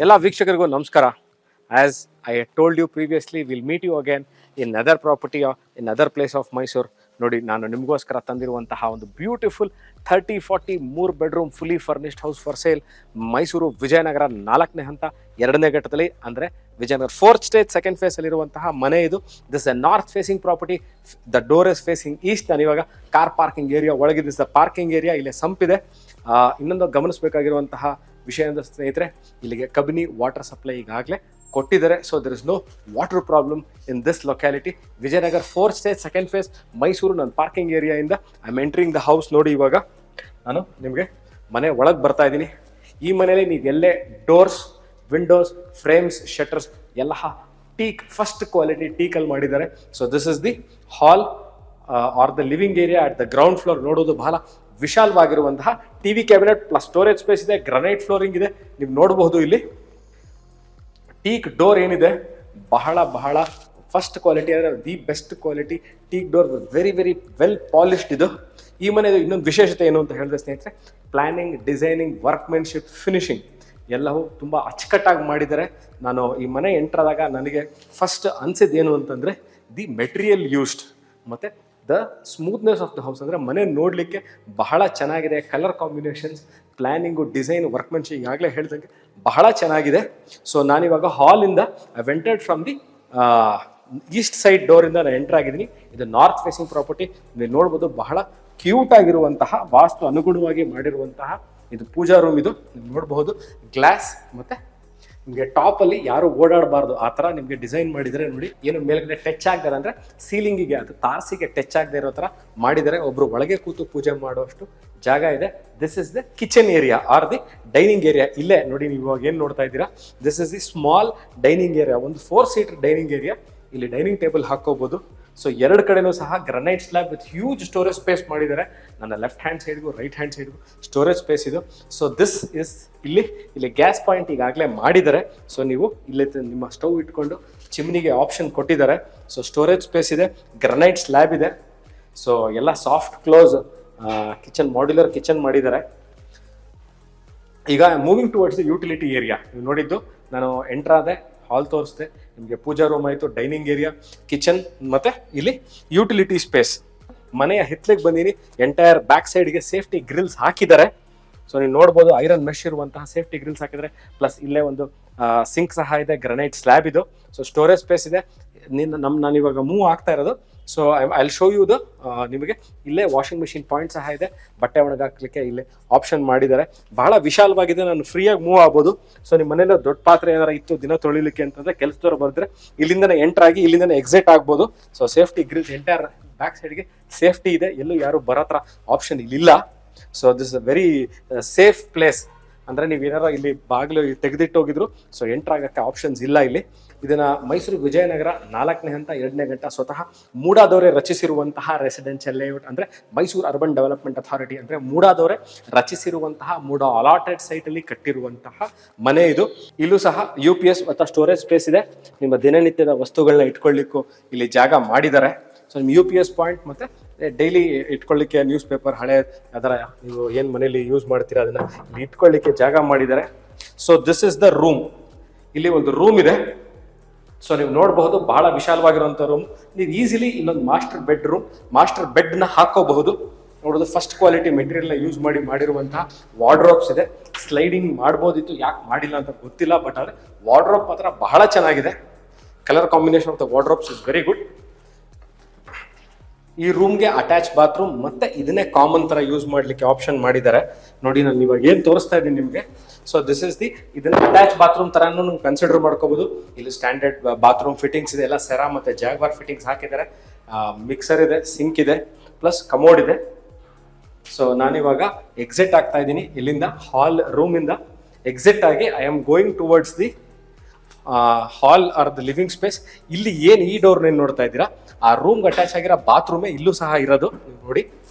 ಎಲ್ಲ ವೀಕ್ಷಕರಿಗೂ ನಮಸ್ಕಾರ. As I told you previously, will meet you again in other property in other place of Mysuru. ನೋಡಿ, ನಾನು ನಿಮಗೋಸ್ಕರ ತಂದಿರುವಂತಹ ಒಂದು beautiful 30-40 3 bedroom fully furnished house for sale, Mysuru Vijayanagar 4ನೇ ಹಂತ 2ನೇ ಘಟ್ಟದಲ್ಲಿ, ಅಂದರೆ Vijayanagara 4th stage 2nd face ಅಲ್ಲಿರುವಂತಹ ಮನೆ ಇದು. This A north facing property. The door is facing East. ನಾನು ಇವಾಗ ಕಾರ್ ಪಾರ್ಕಿಂಗ್ ಏರಿಯಾ ಒಳಗೆ ದಿಸ್ ದ ಪಾರ್ಕಿಂಗ್ ಏರಿಯಾ. ಇಲ್ಲಿ ಸಂಪಿದೆ. ಇನ್ನೊಂದು ಗಮನಿಸಬೇಕಾಗಿರುವಂತಹ ವಿಷಯ ಅಂದರೆ ಸ್ನೇಹಿತರೆ, ಇಲ್ಲಿಗೆ ಕಬಿನಿ ವಾಟರ್ ಸಪ್ಲೈ ಈಗಾಗಲೇ ಕೊಟ್ಟಿದ್ದಾರೆ. So there is no water problem in this locality. Vijayanagar 4th stage 2nd phase Mysuru. ನನ್ನ ಪಾರ್ಕಿಂಗ್ ಏರಿಯಾಯಿಂದ I am entering the house. ನೋಡಿ, ಇವಾಗ ನಾನು ನಿಮಗೆ ಮನೆ ಒಳಗೆ ಬರ್ತಾ ಇದ್ದೀನಿ. ಈ ಮನೆಯಲ್ಲಿ ನೀವು ಎಲ್ಲೇ ಡೋರ್ಸ್, ವಿಂಡೋಸ್, ಫ್ರೇಮ್ಸ್, ಶಟರ್ಸ್ ಎಲ್ಲ ಟೀಕ್, ಫಸ್ಟ್ ಕ್ವಾಲಿಟಿ ಟೀಕಲ್ಲಿ ಮಾಡಿದ್ದಾರೆ. So this is the hall or the living area at the ground floor. ನೋಡೋದು ಬಹಳ ವಿಶಾಲವಾಗಿರುವಂತಹ TV cabinet plus storage space ಇದೆ. ಗ್ರನೈಟ್ ಫ್ಲೋರಿಂಗ್ ಇದೆ. ನೀವು ನೋಡಬಹುದು ಇಲ್ಲಿ ಟೀಕ್ ಡೋರ್ ಏನಿದೆ, ಬಹಳ ಫಸ್ಟ್ ಕ್ವಾಲಿಟಿ, ಅಂದರೆ the best quality teak door, very well polished ಇದು. ಈ ಮನೆಯದು ಇನ್ನೊಂದು ವಿಶೇಷತೆ ಏನು ಅಂತ ಹೇಳಿದ್ರೆ ಸ್ನೇಹಿತರೆ, ಪ್ಲಾನಿಂಗ್, ಡಿಸೈನಿಂಗ್, ವರ್ಕ್ಮೆನ್ಶಿಪ್, ಫಿನಿಶಿಂಗ್ ಎಲ್ಲವೂ ತುಂಬ ಅಚ್ಚುಕಟ್ಟಾಗಿ ಮಾಡಿದ್ದಾರೆ. ನಾನು ಈ ಮನೆ ಎಂಟ್ರಾದಾಗ ನನಗೆ ಫಸ್ಟ್ ಅನಿಸಿದ್ದು ಏನು ಅಂತಂದರೆ ದಿ ಮೆಟೀರಿಯಲ್ ಯೂಸ್ಡ್ ಮತ್ತು the smoothness of the house. ಅಂದರೆ ಮನೆ ನೋಡಲಿಕ್ಕೆ ಬಹಳ ಚೆನ್ನಾಗಿದೆ. Colour combinations, planning, design, workmanship ಈಗಾಗಲೇ ಹೇಳ್ದಂಗೆ ಬಹಳ ಚೆನ್ನಾಗಿದೆ. ಸೊ ನಾನಿವಾಗ ಹಾಲಿಂದ I vented from the east side ಡೋರಿಂದ ನಾನು ಎಂಟರ್ ಆಗಿದ್ದೀನಿ. ಇದು ನಾರ್ತ್ ಫೇಸಿಂಗ್ ಪ್ರಾಪರ್ಟಿ. ನೀವು ನೋಡ್ಬೋದು, ಬಹಳ ಕ್ಯೂಟ್ ಆಗಿರುವಂತಹ, ವಾಸ್ತು ಅನುಗುಣವಾಗಿ ಮಾಡಿರುವಂತಹ ಇದು ಪೂಜಾ ರೂಮ್. ಇದು ನೀವು ನೋಡಬಹುದು, ಗ್ಲಾಸ್ ಮತ್ತು ನಿಮಗೆ ಟಾಪಲ್ಲಿ ಯಾರು ಓಡಾಡಬಾರ್ದು ಆ ಥರ ನಿಮಗೆ ಡಿಸೈನ್ ಮಾಡಿದರೆ. ನೋಡಿ, ಏನು ಮೇಲ್ಗಡೆ ಟಚ್ ಆಗ್ತಾರೆ ಅಂದರೆ ಸೀಲಿಂಗಿಗೆ, ಅದು ತಾರಸಿಗೆ ಟಚ್ ಆಗದೆ ಇರೋ ಥರ ಮಾಡಿದ್ದಾರೆ. ಒಬ್ಬರು ಒಳಗೆ ಕೂತು ಪೂಜೆ ಮಾಡುವಷ್ಟು ಜಾಗ ಇದೆ. This is the kitchen area or the dining area. ಇಲ್ಲೇ ನೋಡಿ, ನೀವು ಇವಾಗ ಏನು ನೋಡ್ತಾ ಇದ್ದೀರಾ, this is the small dining area. ಒಂದು 4 ಸೀಟರ್ ಡೈನಿಂಗ್ ಏರಿಯಾ. ಇಲ್ಲಿ ಡೈನಿಂಗ್ ಟೇಬಲ್ ಹಾಕೋಬಹುದು. ಸೊ ಎರಡು ಕಡೆನೂ ಸಹ granite slab with huge storage space ಮಾಡಿದ್ದಾರೆ. ನನ್ನ ಲೆಫ್ಟ್ ಹ್ಯಾಂಡ್ ಸೈಡ್ಗೂ ರೈಟ್ ಹ್ಯಾಂಡ್ ಸೈಡ್ಗೂ ಸ್ಟೋರೇಜ್ ಸ್ಪೇಸ್ ಇದು. ಸೊ ದಿಸ್ ಇಸ್ ಇಲ್ಲಿ ಗ್ಯಾಸ್ ಪಾಯಿಂಟ್ ಈಗಾಗಲೇ ಮಾಡಿದ್ದಾರೆ. ಸೊ ನೀವು ಇಲ್ಲಿ ನಿಮ್ಮ ಸ್ಟವ್ ಇಟ್ಕೊಂಡು ಚಿಮ್ನಿಗೆ ಆಪ್ಷನ್ ಕೊಟ್ಟಿದ್ದಾರೆ. ಸೊ ಸ್ಟೋರೇಜ್ ಸ್ಪೇಸ್ ಇದೆ, ಗ್ರನೈಟ್ ಸ್ಲ್ಯಾಬ್ ಇದೆ. ಸೊ ಎಲ್ಲ soft close kitchen, modular kitchen ಮಾಡಿದ್ದಾರೆ. ಈಗ moving towards the utility area. ನೀವು ನೋಡಿದ್ದು, ನಾನು ಎಂಟರ್ ಆದೆ, ಹಾಲ್ ತೋರಿಸ್ದೆ ನಿಮಗೆ, ಪೂಜಾ ರೂಮ್ ಆಯಿತು, ಡೈನಿಂಗ್ ಏರಿಯಾ, ಕಿಚನ್ ಮತ್ತು ಇಲ್ಲಿ ಯುಟಿಲಿಟಿ ಸ್ಪೇಸ್. ಮನೆಯ ಹಿತ್ಲಿಗೆ ಬಂದೀನಿ. ಎಂಟೈರ್ ಬ್ಯಾಕ್ ಸೈಡ್ಗೆ ಸೇಫ್ಟಿ ಗ್ರಿಲ್ಸ್ ಹಾಕಿದ್ದಾರೆ. ಸೊ ನೀವು ನೋಡ್ಬೋದು, ಐರನ್ ಮೆಶ್ ಇರುವಂತಹ ಸೇಫ್ಟಿ ಗ್ರಿಲ್ಸ್ ಹಾಕಿದ್ದಾರೆ. ಪ್ಲಸ್ ಇಲ್ಲೇ ಒಂದು ಸಿಂಕ್ ಸಹ ಇದೆ, ಗ್ರನೈಟ್ ಸ್ಲ್ಯಾಬ್ ಇದು. ಸೊ ಸ್ಟೋರೇಜ್ ಸ್ಪೇಸ್ ಇದೆ. ನಾನು ಇವಾಗ ಮೂವ್ ಆಗ್ತಾ ಇರೋದು. So I show you the ನಿಮಗೆ ಇಲ್ಲೇ ವಾಷಿಂಗ್ ಮಿಷಿನ್ ಪಾಯಿಂಟ್ ಸಹ ಇದೆ. ಬಟ್ಟೆ ಒಣಗಾಕ್ಲಿಕ್ಕೆ ಇಲ್ಲೇ ಆಪ್ಷನ್ ಮಾಡಿದ್ದಾರೆ. ಬಹಳ ವಿಶಾಲವಾಗಿದೆ. ನಾನು ಫ್ರೀಯಾಗಿ ಮೂವ್ ಆಗ್ಬೋದು. ಸೊ ನಿಮ್ಮ ಮನೇಲಿ ದೊಡ್ಡ ಪಾತ್ರೆ ಏನಾರ ಇತ್ತು ದಿನ ತೊಳಿಲಿಕ್ಕೆ ಅಂತಂದ್ರೆ, ಕೆಲಸದವ್ರು ಬರೆದ್ರೆ ಇಲ್ಲಿಂದನೇ ಎಂಟರ್ ಆಗಿ ಇಲ್ಲಿಂದನೇ ಎಕ್ಸಿಟ್ ಆಗ್ಬೋದು. So safety Grylls entire back ಸೈಡ್ಗೆ ಸೇಫ್ಟಿ ಇದೆ. ಎಲ್ಲೂ ಯಾರು ಬರೋ ಥರ ಆಪ್ಷನ್ ಇಲ್ಲಿಲ್ಲ. So this a very safe place. ಅಂದರೆ ನೀವು ಏನಾರ ಇಲ್ಲಿ ಬಾಗಿಲು ತೆಗೆದಿಟ್ಟು ಹೋಗಿದ್ರು, ಸೊ ಎಂಟರ್ ಆಗೋಕ್ಕೆ ಆಪ್ಷನ್ಸ್ ಇಲ್ಲ ಇಲ್ಲಿ. ಇದನ್ನು ಮೈಸೂರು ವಿಜಯನಗರ 4ನೇ ಹಂತ 2ನೇ ಘಟ್ಟ ಸ್ವತಃ ಮೂಡಾದವರೇ ರಚಿಸಿರುವಂತಹ ರೆಸಿಡೆನ್ಷಿಯಲ್ ಲೇಔಟ್. ಅಂದರೆ ಮೈಸೂರು ಅರ್ಬನ್ ಡೆವಲಪ್ಮೆಂಟ್ ಅಥಾರಿಟಿ ಅಂದರೆ ಮೂಡಾದವರೇ ರಚಿಸಿರುವಂತಹ, ಮೂಡಾ ಅಲಾಟೆಡ್ ಸೈಟಲ್ಲಿ ಕಟ್ಟಿರುವಂತಹ ಮನೆ ಇದು. ಇಲ್ಲೂ ಸಹ UPS ಮತ್ತು ಸ್ಟೋರೇಜ್ ಸ್ಪೇಸ್ ಇದೆ. ನಿಮ್ಮ ದಿನನಿತ್ಯದ ವಸ್ತುಗಳನ್ನ ಇಟ್ಕೊಳ್ಳಿಕ್ಕೂ ಇಲ್ಲಿ ಜಾಗ ಮಾಡಿದ್ದಾರೆ. ಸೊ ನಿಮ್ಮ UPS ಪಾಯಿಂಟ್ ಮತ್ತು ಡೈಲಿ ಇಟ್ಕೊಳ್ಳಿಕ್ಕೆ ನ್ಯೂಸ್ ಪೇಪರ್, ಹಳೆ ಅದರ ನೀವು ಏನು ಮನೇಲಿ ಯೂಸ್ ಮಾಡ್ತೀರಾ ಅದನ್ನು ಇಲ್ಲಿ ಇಟ್ಕೊಳ್ಳಿಕ್ಕೆ ಜಾಗ ಮಾಡಿದ್ದಾರೆ. So this is the room. ಇಲ್ಲಿ ಒಂದು ರೂಮ್ ಇದೆ. ಸೊ ನೀವು ನೋಡಬಹುದು, ಬಹಳ ವಿಶಾಲವಾಗಿರುವಂಥ ರೂಮ್. ನೀವು ಈಸಿಲಿ ಇಲ್ಲೊಂದು ಮಾಸ್ಟರ್ ಬೆಡ್ನ ಹಾಕೋಬಹುದು. ನೋಡೋದು ಫಸ್ಟ್ ಕ್ವಾಲಿಟಿ ಮೆಟೀರಿಯಲ್ನ ಯೂಸ್ ಮಾಡಿರುವಂತಹ ವಾರ್ಡ್ರೋಬ್ಸ್ ಇದೆ. ಸ್ಲೈಡಿಂಗ್ ಮಾಡ್ಬೋದಿತ್ತು, ಯಾಕೆ ಮಾಡಿಲ್ಲ ಅಂತ ಗೊತ್ತಿಲ್ಲ. ಬಟ್ ಆದರೆ ವಾರ್ಡ್ರೋಬ್ ಮಾತ್ರ ಬಹಳ ಚೆನ್ನಾಗಿದೆ. Colour combination of the wardrobes is very good. ಈ ರೂಮ್ಗೆ ಅಟ್ಯಾಚ್ ಬಾತ್ರೂಮ್ ಮತ್ತೆ ಇದನ್ನೇ ಕಾಮನ್ ತರ ಯೂಸ್ ಮಾಡ್ಲಿಕ್ಕೆ ಆಪ್ಷನ್ ಮಾಡಿದ್ದಾರೆ. ನೋಡಿ, ನಾನು ಇವಾಗ ಏನು ತೋರಿಸ್ತಾ ಇದ್ದೀನಿ ನಿಮಗೆ. ಸೊ ದಿಸ್ ಇಸ್ ದಿ, ಇದನ್ನ ಅಟ್ಯಾಚ್ ಬಾತ್ರೂಮ್ ತರಾನು ನೀವು ಕನ್ಸಿಡರ್ ಮಾಡ್ಕೋಬಹುದು. ಇಲ್ಲಿ ಸ್ಟ್ಯಾಂಡರ್ಡ್ ಬಾತ್ರೂಮ್ ಫಿಟ್ಟಿಂಗ್ಸ್ ಇದೆ, ಎಲ್ಲ ಸೆರಾ ಮತ್ತೆ ಜಾಗ್ವಾರ್ ಫಿಟ್ಟಿಂಗ್ಸ್ ಹಾಕಿದ್ದಾರೆ. ಮಿಕ್ಸರ್ ಇದೆ, ಸಿಂಕ್ ಇದೆ, ಪ್ಲಸ್ ಕಮೋಡ್ ಇದೆ. ಸೊ ನಾನಿವಾಗ ಎಕ್ಸಿಟ್ ಆಗ್ತಾ ಇದ್ದೀನಿ ಇಲ್ಲಿಂದ, ಹಾಲ್ ರೂಮಿಂದ ಎಕ್ಸಿಟ್ ಆಗಿ I am going towards the hall or the living space. ಇಲ್ಲಿ ಏನು ಈ ಡೋರ್ ಏನು ನೋಡ್ತಾ ಇದ್ದೀರಾ, ಆ ರೂಮ್ಗೆ ಅಟ್ಯಾಚ್ ಆಗಿರೋ ಬಾತ್ರೂಮೇ ಇಲ್ಲೂ ಸಹ ಇರೋದು. ನೋಡಿ,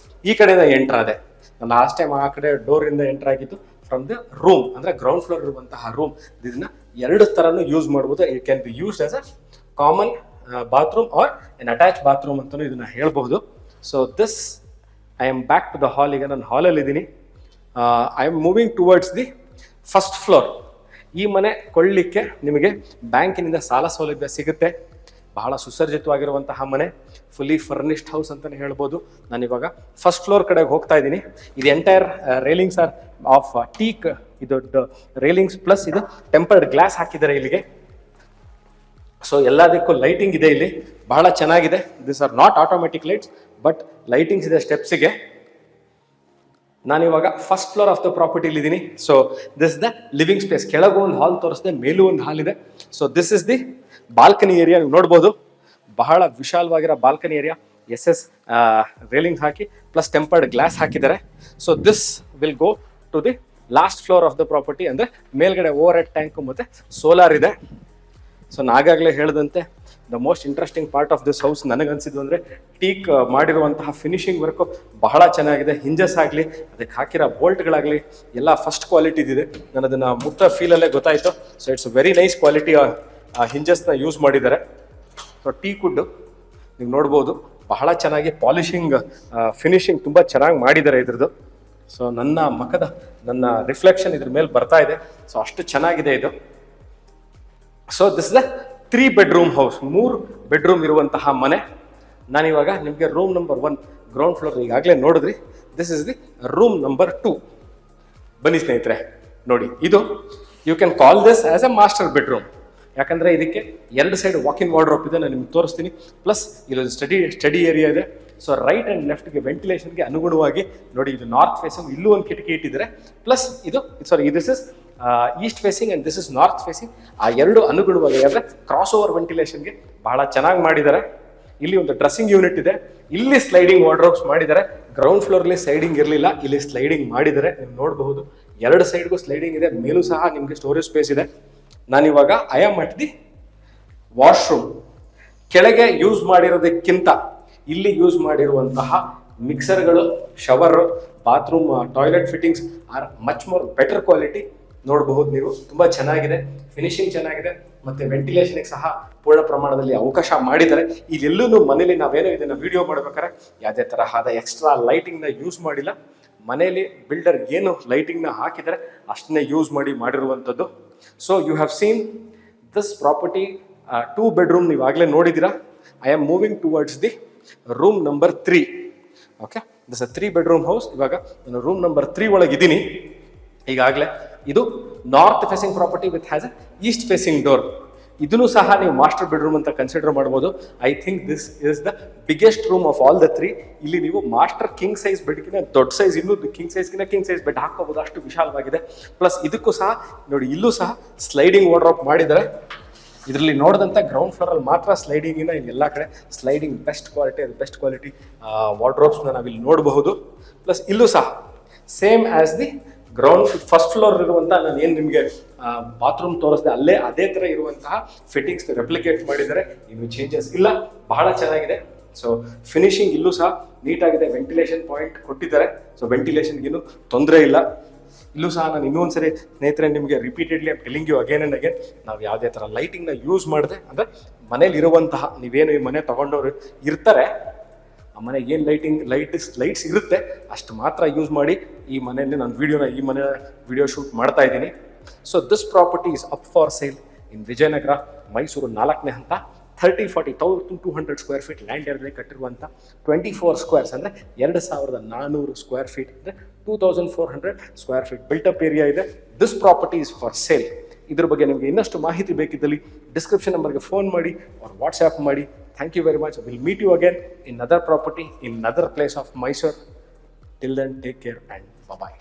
ಈ ಕಡೆಯಿಂದ ಎಂಟರ್ ಆದೆ. ನಾನು ಲಾಸ್ಟ್ ಟೈಮ್ ಆ ಕಡೆ ಡೋರಿಂದ ಎಂಟರ್ ಆಗಿದ್ದು ಫ್ರಮ್ ದ ರೂಮ್, ಅಂದರೆ ಗ್ರೌಂಡ್ ಫ್ಲೋರ್ ಇರುವಂತಹ ರೂಮ್. ಇದನ್ನ ಎರಡು ಥರನೂ ಯೂಸ್ ಮಾಡ್ಬೋದು. It can be used as a common bathroom or an attach bathroom ಅಂತಲೂ ಇದನ್ನ ಹೇಳ್ಬಹುದು. So this I am back to the hall. ಈಗ ನಾನು ಹಾಲಲ್ಲಿ ಇದ್ದೀನಿ. I am moving towards the first floor. ಈ ಮನೆ ಕೊಳ್ಳಲಿಕ್ಕೆ ನಿಮಗೆ ಬ್ಯಾಂಕಿನಿಂದ ಸಾಲ ಸೌಲಭ್ಯ ಸಿಗುತ್ತೆ. ಬಹಳ ಸುಸರ್ಜಿತವಾಗಿರುವಂತಹ ಮನೆ, ಫುಲ್ಲಿ ಫರ್ನಿಶ್ಡ್ ಹೌಸ್ ಅಂತಲೇ ಹೇಳ್ಬೋದು. ನಾನಿವಾಗ ಫಸ್ಟ್ ಫ್ಲೋರ್ ಕಡೆಗೆ ಹೋಗ್ತಾ ಇದ್ದೀನಿ. ಇದು entire railings are of teak, ಇದು ರೇಲಿಂಗ್ಸ್ ಪ್ಲಸ್ ಇದು ಟೆಂಪರ್ಡ್ ಗ್ಲಾಸ್ ಹಾಕಿದ್ದಾರೆ ಇಲ್ಲಿಗೆ. ಸೊ ಎಲ್ಲದಕ್ಕೂ ಲೈಟಿಂಗ್ ಇದೆ ಇಲ್ಲಿ, ಬಹಳ ಚೆನ್ನಾಗಿದೆ. This are not automatic lights but lightings ಇದೆ ಸ್ಟೆಪ್ಸಿಗೆ. ನಾನಿವಾಗ ಫಸ್ಟ್ ಫ್ಲೋರ್ ಆಫ್ ದ ಪ್ರಾಪರ್ಟಿಲಿ ಇದ್ದೀನಿ. So this the living space. ಕೆಳಗೂ ಒಂದು ಹಾಲ್ ತೋರಿಸಿದೆ, ಮೇಲೂ ಒಂದು ಹಾಲ್ ಇದೆ. So this is the balcony area. ನೀವು ನೋಡ್ಬೋದು ಬಹಳ ವಿಶಾಲವಾಗಿರೋ ಬಾಲ್ಕನಿ ಏರಿಯಾ. ಎಸ್ ರೇಲಿಂಗ್ ಹಾಕಿ ಪ್ಲಸ್ ಟೆಂಪರ್ಡ್ ಗ್ಲಾಸ್ ಹಾಕಿದ್ದಾರೆ. So this will go to the last floor of the property. ಅಂದರೆ ಮೇಲ್ಗಡೆ ಓವರ್ ಹೆಡ್ ಟ್ಯಾಂಕು ಮತ್ತು ಸೋಲಾರ್ ಇದೆ. ಸೊ ನಾಗಾಗಲೇ ಹೇಳಿದಂತೆ the most interesting part of this house ನನಗನ್ಸಿದ್ದು ಅಂದರೆ ಟೀಕ್ ಮಾಡಿರುವಂತಹ ಫಿನಿಶಿಂಗ್ ವರ್ಕು ಬಹಳ ಚೆನ್ನಾಗಿದೆ. ಹಿಂಜಸ್ ಆಗಲಿ, ಅದಕ್ಕೆ ಹಾಕಿರೋ ಬೋಲ್ಟ್ಗಳಾಗಲಿ ಎಲ್ಲ ಫಸ್ಟ್ ಕ್ವಾಲಿಟಿದಿದೆ. ನಾನು ಅದನ್ನು ಮುಟ್ಟ ಫೀಲಲ್ಲೇ ಗೊತ್ತಾಯಿತು. So it's very nice quality ಹಿಂಜಸ್ನ ಯೂಸ್ ಮಾಡಿದ್ದಾರೆ. ಸೊ ಟೀಕ್ ವುಡ್ ನೀವು ನೋಡ್ಬೋದು ಬಹಳ ಚೆನ್ನಾಗಿ ಪಾಲಿಶಿಂಗ್ ಫಿನಿಶಿಂಗ್ ತುಂಬ ಚೆನ್ನಾಗಿ ಮಾಡಿದ್ದಾರೆ ಇದ್ರದ್ದು. ಸೊ ನನ್ನ ರಿಫ್ಲೆಕ್ಷನ್ ಇದ್ರ ಮೇಲೆ ಬರ್ತಾ ಇದೆ. ಸೊ ಅಷ್ಟು ಚೆನ್ನಾಗಿದೆ ಇದು. So this the 3 bedroom house, 3 bedroom ಇರುವಂತಹ ಮನೆ. ನಾನಿವಾಗ ನಿಮಗೆ ರೂಮ್ ನಂಬರ್ 1 ಗ್ರೌಂಡ್ ಫ್ಲೋರ್ ಈಗಾಗಲೇ ನೋಡಿದ್ರಿ. This is the room number 2. ಬನ್ನಿ ಸ್ನೇಹಿತರೆ ನೋಡಿ, ಇದು you can call this as a master bedroom. ಯಾಕಂದರೆ ಇದಕ್ಕೆ 2 ಸೈಡ್ ವಾಕಿನ್ ವಾರ್ಡ್ರೋಬ್ ಇದೆ, ನಾನು ನಿಮ್ಗೆ ತೋರಿಸ್ತೀನಿ. ಪ್ಲಸ್ ಇಲ್ಲೊಂದು ಸ್ಟಡಿ ಏರಿಯಾ ಇದೆ. ಸೊ ರೈಟ್ ಆ್ಯಂಡ್ ಲೆಫ್ಟ್ಗೆ ವೆಂಟಿಲೇಷನ್ಗೆ ಅನುಗುಣವಾಗಿ ನೋಡಿ, ಇದು ನಾರ್ತ್ ಫೇಸಿಂಗ್, ಇಲ್ಲೂ ಒಂದು ಕಿಟಕಿ ಇಟ್ಟಿದ್ದಾರೆ. Plus this is East facing and this is north facing. ಆ ಎರಡು ಅನುಗುಣವಾಗಿ ಅಂದರೆ ಕ್ರಾಸ್ ಓವರ್ ವೆಂಟಿಲೇಷನ್ಗೆ ಬಹಳ ಚೆನ್ನಾಗಿ ಮಾಡಿದ್ದಾರೆ. ಇಲ್ಲಿ ಒಂದು ಡ್ರೆಸ್ಸಿಂಗ್ ಯೂನಿಟ್ ಇದೆ, ಇಲ್ಲಿ ಸ್ಲೈಡಿಂಗ್ ವಾರ್ಡ್ರೋಬ್ಸ್ ಮಾಡಿದ್ದಾರೆ. ಗ್ರೌಂಡ್ ಫ್ಲೋರ್ಲಿ ಸ್ಲೈಡಿಂಗ್ ಇರಲಿಲ್ಲ, ಇಲ್ಲಿ ಸ್ಲೈಡಿಂಗ್ ಮಾಡಿದ್ದಾರೆ. ನೀವು ನೋಡಬಹುದು 2 ಸೈಡ್ಗೂ ಸ್ಲೈಡಿಂಗ್ ಇದೆ. ಮೇಲೂ ಸಹ ನಿಮಗೆ ಸ್ಟೋರೇಜ್ ಸ್ಪೇಸ್ ಇದೆ. ನಾನಿವಾಗ I am at the washroom. ಕೆಳಗೆ ಯೂಸ್ ಮಾಡಿರೋದಕ್ಕಿಂತ ಇಲ್ಲಿ ಯೂಸ್ ಮಾಡಿರುವಂತಹ ಮಿಕ್ಸರ್ಗಳು, shower, bathroom, toilet fittings are much more better quality. ನೋಡಬಹುದು ನೀವು, ತುಂಬ ಚೆನ್ನಾಗಿದೆ, ಫಿನಿಶಿಂಗ್ ಚೆನ್ನಾಗಿದೆ. ಮತ್ತು ವೆಂಟಿಲೇಷನ್ಗೆ ಸಹ ಪೂರ್ಣ ಪ್ರಮಾಣದಲ್ಲಿ ಅವಕಾಶ ಮಾಡಿದ್ದಾರೆ. ಇಲ್ಲೆಲ್ಲೂ ಮನೇಲಿ ನಾವೇನೋ ಇದನ್ನು ವಿಡಿಯೋ ಮಾಡ್ಬೇಕಾದ್ರೆ ಯಾವುದೇ ತರಹದ ಎಕ್ಸ್ಟ್ರಾ ಲೈಟಿಂಗ್ನ ಯೂಸ್ ಮಾಡಿಲ್ಲ. ಮನೆಯಲ್ಲಿ ಬಿಲ್ಡರ್ ಏನು ಲೈಟಿಂಗ್ನ ಹಾಕಿದರೆ ಅಷ್ಟನ್ನೇ ಯೂಸ್ ಮಾಡಿರುವಂಥದ್ದು. So you have seen this property 2 bedroom ನೀವಾಗಲೇ ನೋಡಿದ್ದೀರಾ. I am moving towards the room number 3. Okay, this a 3 bedroom house. ಇವಾಗ ನಾನು ರೂಮ್ ನಂಬರ್ 3 ಒಳಗಿದ್ದೀನಿ ಈಗಾಗಲೇ. ಇದು north facing property with has a east facing door. ಇದನ್ನು ಸಹ ನೀವು ಮಾಸ್ಟರ್ ಬೆಡ್ರೂಮ್ ಅಂತ ಕನ್ಸಿಡರ್ ಮಾಡ್ಬೋದು. I think this is the biggest room of all the 3. ಇಲ್ಲಿ ನೀವು ಮಾಸ್ಟರ್ ಕಿಂಗ್ ಸೈಜ್ ಬೆಡ್ಗಿನ ದೊಡ್ಡ ಸೈಜ್, ಇನ್ನೂ ಕಿಂಗ್ ಸೈಜ್ ಬೆಡ್ ಹಾಕೋಬಹುದು, ಅಷ್ಟು ವಿಶಾಲವಾಗಿದೆ. ಪ್ಲಸ್ ಇದಕ್ಕೂ ಸಹ ನೋಡಿ, ಇಲ್ಲೂ ಸಹ ಸ್ಲೈಡಿಂಗ್ ವಾರ್ಡ್ರೋಬ್ ಮಾಡಿದ್ದಾರೆ. ಇದರಲ್ಲಿ ನೋಡಿದಂಥ ಗ್ರೌಂಡ್ ಫ್ಲೋರಲ್ಲಿ ಮಾತ್ರ ಸ್ಲೈಡಿಂಗಿನ, ಎಲ್ಲ ಕಡೆ ಸ್ಲೈಡಿಂಗ್ ಬೆಸ್ಟ್ ಕ್ವಾಲಿಟಿ ವಾರ್ಡ್ರೋಬ್ಸ್ನ ನಾವಿಲ್ಲಿ ನೋಡಬಹುದು. ಪ್ಲಸ್ ಇಲ್ಲೂ ಸಹ same as the ground first floor ಇರುವಂಥ ನಾನು ಏನು ನಿಮಗೆ ಬಾತ್ರೂಮ್ ತೋರಿಸಿದೆ ಅದೇ ಥರ ಇರುವಂತಹ ಫಿಟ್ಟಿಂಗ್ಸ್ ರೆಪ್ಲಿಕೇಟ್ ಮಾಡಿದ್ದಾರೆ. ಇನ್ನು ಚೇಂಜಸ್ ಇಲ್ಲ, ಬಹಳ ಚೆನ್ನಾಗಿದೆ. ಸೊ ಫಿನಿಶಿಂಗ್ ಇಲ್ಲೂ ಸಹ ನೀಟಾಗಿದೆ. ವೆಂಟಿಲೇಷನ್ ಪಾಯಿಂಟ್ ಕೊಟ್ಟಿದ್ದಾರೆ. ಸೊ ವೆಂಟಿಲೇಷನ್ಗೇನು ತೊಂದರೆ ಇಲ್ಲ. ಇಲ್ಲೂ ಸಹ ನಾನು ಇನ್ನೊಂದು ಸರಿ ಸ್ನೇಹಿತರೆ ನಿಮಗೆ repeatedly telling you again and again, ನಾವು ಯಾವುದೇ ಥರ ಲೈಟಿಂಗ್ನ ಯೂಸ್ ಮಾಡಿದೆ ಅಂದರೆ ಮನೇಲಿ ಇರುವಂತಹ ನೀವೇನು ಈ ಮನೆ ತೊಗೊಂಡವ್ರು ಇರ್ತಾರೆ, ಆ ಮನೆಗೆ ಏನು ಲೈಟ್ಸ್ ಇರುತ್ತೆ ಅಷ್ಟು ಮಾತ್ರ ಯೂಸ್ ಮಾಡಿ ಈ ಮನೆಯಲ್ಲಿ ನಾನು ಈ ಮನೆ ವಿಡಿಯೋ ಶೂಟ್ ಮಾಡ್ತಾ ಇದ್ದೀನಿ. So this property is up for sale ಇನ್ ವಿಜಯನಗರ, ಮೈಸೂರು 4ನೇ ಹಂತ. 30,40,200 ಸ್ಕ್ವೇರ್ ಫೀಟ್ ಲ್ಯಾಂಡ್ ಏರಿಯಾದಲ್ಲಿ ಕಟ್ಟಿರುವಂಥ 24 ಸ್ಕ್ವೇರ್ಸ್ ಅಂದರೆ 2,400 ಸ್ಕ್ವೇರ್ ಫೀಟ್ ಅಂದರೆ 2,400 ಸ್ಕ್ವೇರ್ ಫೀಟ್ ಬಿಲ್ಟಪ್ ಏರಿಯಾ ಇದೆ. This property is for sale. ಇದ್ರ ಬಗ್ಗೆ ನಿಮಗೆ ಇನ್ನಷ್ಟು ಮಾಹಿತಿ ಬೇಕಿದ್ದಲ್ಲಿ ಡಿಸ್ಕ್ರಿಪ್ಷನ್ ನಂಬರ್ಗೆ ಫೋನ್ ಮಾಡಿ or ವಾಟ್ಸ್ಆ್ಯಪ್ ಮಾಡಿ. Thank you very much. We'll meet you again in another property, in another place of Mysore. Till then, take care and bye-bye.